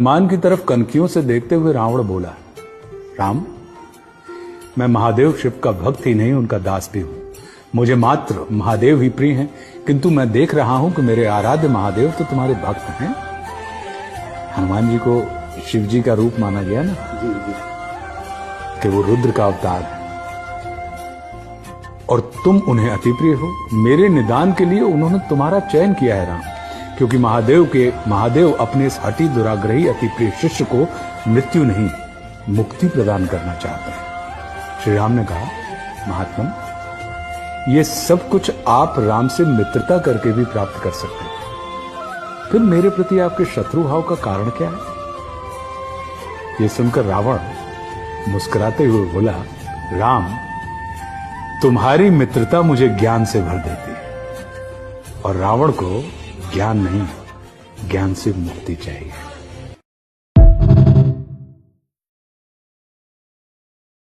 मान की तरफ कनखियों से देखते हुए रावण बोला, राम, मैं महादेव शिव का भक्त ही नहीं उनका दास भी हूं। मुझे मात्र महादेव ही प्रिय हैं, किंतु मैं देख रहा हूं कि मेरे आराध्य महादेव तो तुम्हारे भक्त हैं। हनुमान जी को शिव जी का रूप माना गया ना, कि वो रुद्र का अवतार है और तुम उन्हें अति प्रिय हो। मेरे निदान के लिए उन्होंने तुम्हारा चयन किया है राम, क्योंकि महादेव अपने इस हठी दुराग्रही अति प्रिय शिष्य को मृत्यु नहीं मुक्ति प्रदान करना चाहते हैं। श्री राम ने कहा, महात्मन, ये सब कुछ आप राम से मित्रता करके भी प्राप्त कर सकते हैं, फिर मेरे प्रति आपके शत्रु भाव का कारण क्या है? ये सुनकर रावण मुस्कुराते हुए बोला, राम, तुम्हारी मित्रता मुझे ज्ञान से भर देती है और रावण को ज्ञान नहीं, ज्ञान से मुक्ति चाहिए।